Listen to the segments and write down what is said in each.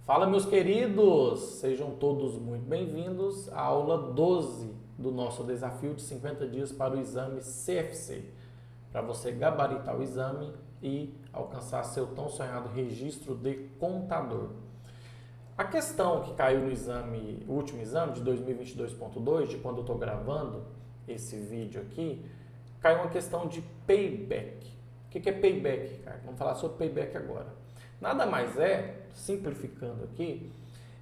Fala, meus queridos! Sejam todos muito bem-vindos à aula 12 do nosso desafio de 50 dias para o exame CFC, para você gabaritar o exame e alcançar seu tão sonhado registro de contador. A questão que caiu no exame, o último exame de 2022.2, de quando eu estou gravando esse vídeo aqui, caiu uma questão de payback. O que é payback, cara? Vamos falar sobre payback agora. Nada mais é, simplificando aqui,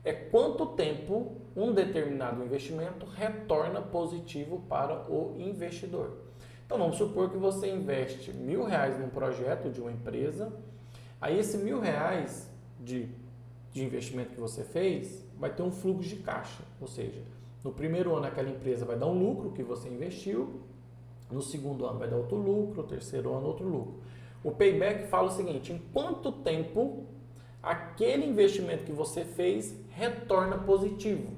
é quanto tempo um determinado investimento retorna positivo para o investidor. Então vamos supor que você investe R$1.000 num projeto de uma empresa, aí esse R$1.000 de investimento que você fez vai ter um fluxo de caixa, ou seja, no primeiro ano aquela empresa vai dar um lucro que você investiu, no segundo ano vai dar outro lucro, no terceiro ano outro lucro. O payback fala o seguinte: em quanto tempo aquele investimento que você fez retorna positivo.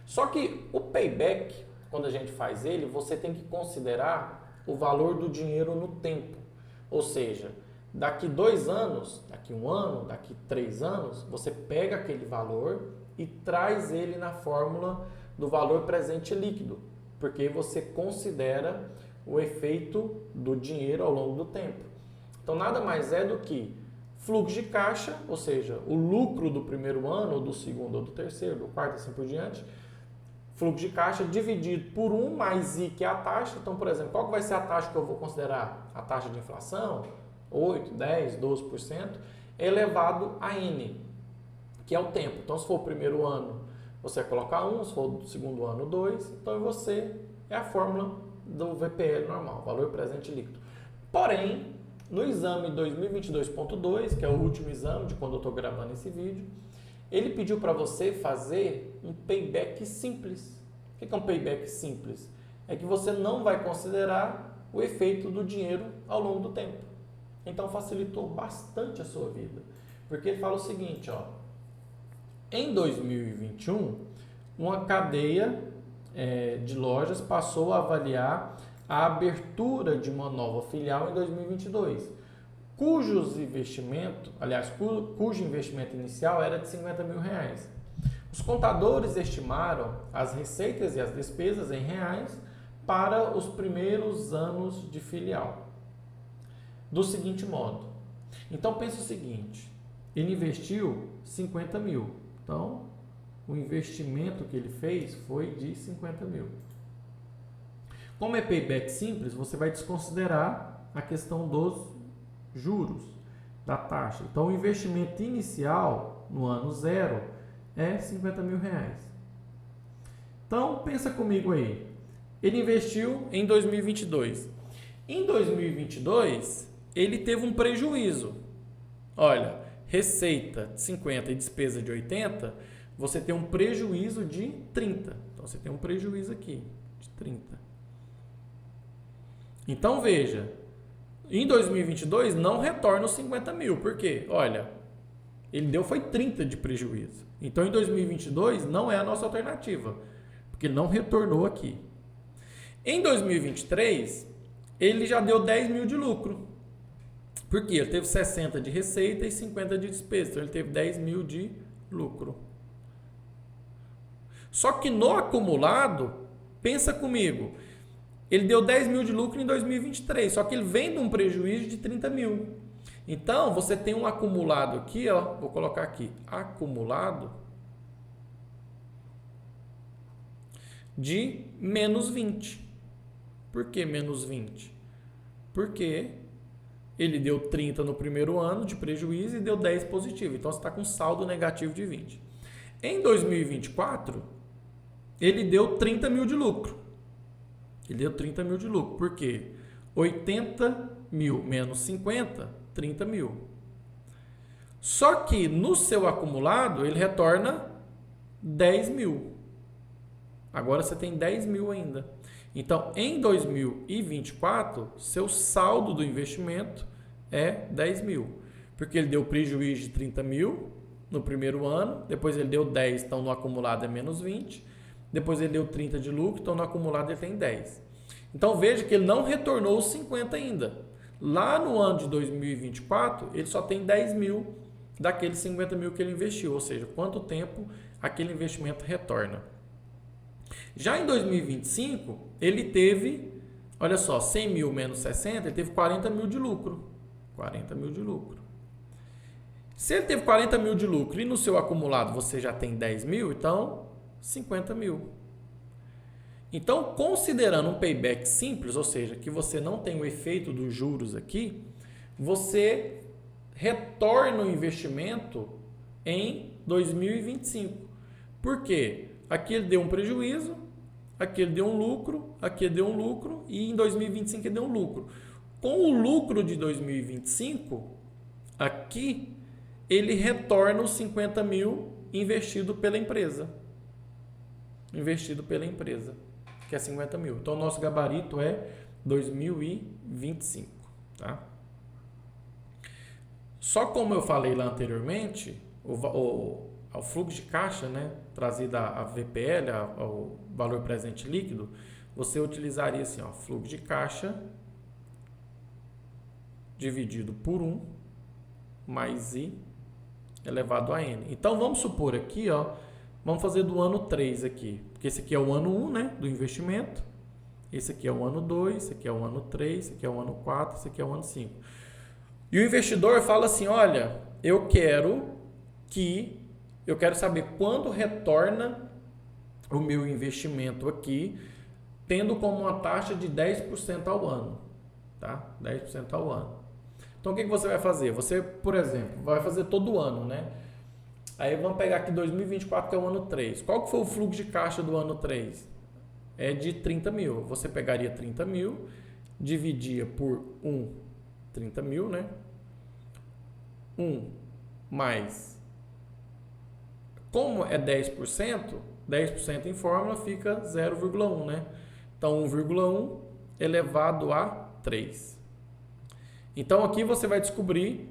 Só que o payback, quando a gente faz ele, você tem que considerar o valor do dinheiro no tempo. Ou seja, daqui 2 anos, daqui 1 ano, daqui 3 anos, você pega aquele valor e traz ele na fórmula do valor presente líquido, porque você considera o efeito do dinheiro ao longo do tempo. Então, nada mais é do que fluxo de caixa, ou seja, o lucro do primeiro ano, ou do segundo, ou do terceiro, do quarto, assim por diante, fluxo de caixa dividido por 1 mais I, que é a taxa. Então, por exemplo, qual que vai ser a taxa que eu vou considerar? A taxa de inflação, 8, 10, 12%, elevado a N, que é o tempo. Então, se for o primeiro ano, você vai colocar 1, se for o segundo ano, 2, então você é a fórmula do VPL normal, valor presente líquido. Porém, no exame 2022.2, que é o último exame de quando eu estou gravando esse vídeo, ele pediu para você fazer um payback simples. O que é um payback simples? É que você não vai considerar o efeito do dinheiro ao longo do tempo. Então facilitou bastante a sua vida. Porque ele fala o seguinte, ó, em 2021, uma cadeia de lojas passou a avaliar a abertura de uma nova filial em 2022, cujo investimento inicial era de R$50 mil. Os contadores estimaram as receitas e as despesas em reais para os primeiros anos de filial, do seguinte modo. Então pensa o seguinte, ele investiu 50 mil, então o investimento que ele fez foi de 50 mil. Como é payback simples, você vai desconsiderar a questão dos juros, da taxa. Então, o investimento inicial no ano 0 é R$50 mil. Então, pensa comigo aí. Ele investiu em 2022. Em 2022, ele teve um prejuízo. Olha, receita de 50 e despesa de 80, você tem um prejuízo de 30. Então, você tem um prejuízo aqui de 30. Então, veja, em 2022 não retorna os 50 mil. Por quê? Olha, ele deu foi 30 de prejuízo. Então, em 2022 não é a nossa alternativa, porque não retornou aqui. Em 2023, ele já deu 10 mil de lucro. Por quê? Ele teve 60 de receita e 50 de despesa. Então, ele teve 10 mil de lucro. Só que no acumulado, pensa comigo, ele deu 10 mil de lucro em 2023, só que ele vem de um prejuízo de 30 mil. Então, você tem um acumulado aqui, ó, vou colocar aqui, acumulado de menos 20. Por que menos 20? Porque ele deu 30 no primeiro ano de prejuízo e deu 10 positivo. Então, você está com saldo negativo de 20. Em 2024, ele deu 30 mil de lucro. Ele deu 30 mil de lucro. Por quê? 80 mil menos 50, 30 mil. Só que no seu acumulado, ele retorna 10 mil. Agora você tem 10 mil ainda. Então, em 2024, seu saldo do investimento é 10 mil. Porque ele deu prejuízo de 30 mil no primeiro ano, depois ele deu 10, então no acumulado é menos 20. Depois ele deu 30 de lucro, então no acumulado ele tem 10. Então veja que ele não retornou os 50 ainda. Lá no ano de 2024, ele só tem 10 mil daqueles 50 mil que ele investiu, ou seja, quanto tempo aquele investimento retorna. Já em 2025, ele teve, olha só, 100 mil menos 60, ele teve 40 mil de lucro. 40 mil de lucro. Se ele teve 40 mil de lucro e no seu acumulado você já tem 10 mil, então 50 mil. Então, considerando um payback simples, ou seja, que você não tem o efeito dos juros aqui, você retorna o investimento em 2025. Por quê? Aqui ele deu um prejuízo, aqui ele deu um lucro, aqui ele deu um lucro e em 2025 ele deu um lucro. Com o lucro de 2025, aqui ele retorna os 50 mil investido pela empresa. Investido pela empresa, que é 50 mil. Então, o nosso gabarito é 2025. Tá? Só como eu falei lá anteriormente, o fluxo de caixa, né, trazido a VPL, o valor presente líquido, você utilizaria assim, ó, fluxo de caixa dividido por 1 mais I elevado a N. Então, vamos supor aqui, ó, vamos fazer do ano 3 aqui, porque esse aqui é o ano 1, né, do investimento, esse aqui é o ano 2, esse aqui é o ano 3, esse aqui é o ano 4, esse aqui é o ano 5. E o investidor fala assim, olha, eu quero saber quando retorna o meu investimento aqui, tendo como uma taxa de 10% ao ano, tá? 10% ao ano. Então, o que você vai fazer? Você, por exemplo, vai fazer todo ano, né? Aí vamos pegar aqui 2024, que é o ano 3. Qual que foi o fluxo de caixa do ano 3? É de 30 mil. Você pegaria 30 mil, dividia por 30 mil, né? 1 mais... Como é 10%, 10% em fórmula fica 0,1, né? Então, 1,1 elevado a 3. Então, aqui você vai descobrir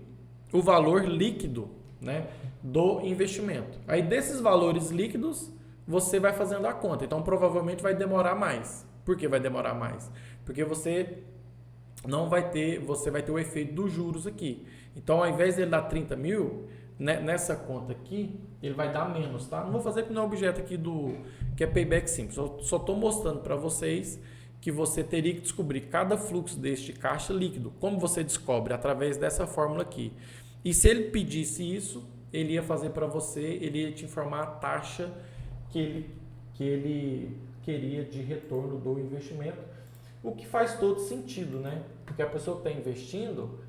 o valor líquido, né, do investimento. Aí, desses valores líquidos, você vai fazendo a conta. Então, provavelmente vai demorar mais. Por que vai demorar mais? Porque você vai ter o efeito dos juros aqui. Então, ao invés de ele dar 30 mil, né, nessa conta aqui, ele vai dar menos, tá? Não vou fazer com o objeto aqui que é payback simples. Eu só estou mostrando para vocês que você teria que descobrir cada fluxo deste caixa líquido. Como você descobre? Através dessa fórmula aqui. E se ele pedisse isso, ele ia fazer para você, ele ia te informar a taxa que ele queria de retorno do investimento, o que faz todo sentido, né? Porque a pessoa que está investindo,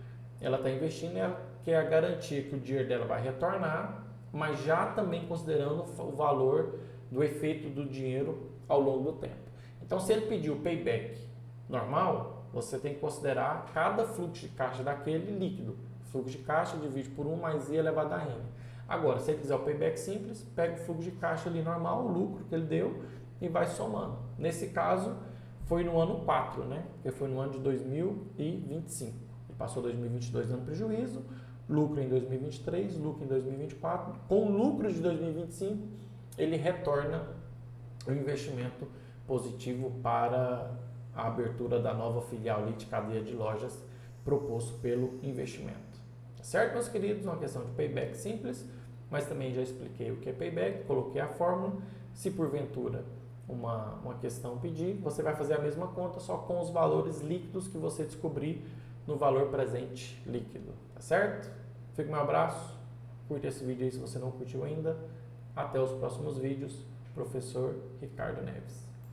ela está investindo que é a garantia que o dinheiro dela vai retornar, mas já também considerando o valor do efeito do dinheiro ao longo do tempo. Então, se ele pedir o payback normal, você tem que considerar cada fluxo de caixa daquele líquido. Fluxo de caixa divide por 1 mais I elevado a N. Agora, se ele quiser o payback simples, pega o fluxo de caixa ali normal, o lucro que ele deu, e vai somando. Nesse caso, foi no ano 4, né? Porque foi no ano de 2025. Ele passou 2022 dando prejuízo, lucro em 2023, lucro em 2024. Com o lucro de 2025, ele retorna o investimento positivo para a abertura da nova filial de cadeia de lojas proposto pelo investimento. Certo, meus queridos? Uma questão de payback simples, mas também já expliquei o que é payback, coloquei a fórmula. Se porventura uma questão pedir, você vai fazer a mesma conta, só com os valores líquidos que você descobrir no valor presente líquido. Tá certo? Fica um abraço, curte esse vídeo aí se você não curtiu ainda. Até os próximos vídeos. Professor Ricardo Neves.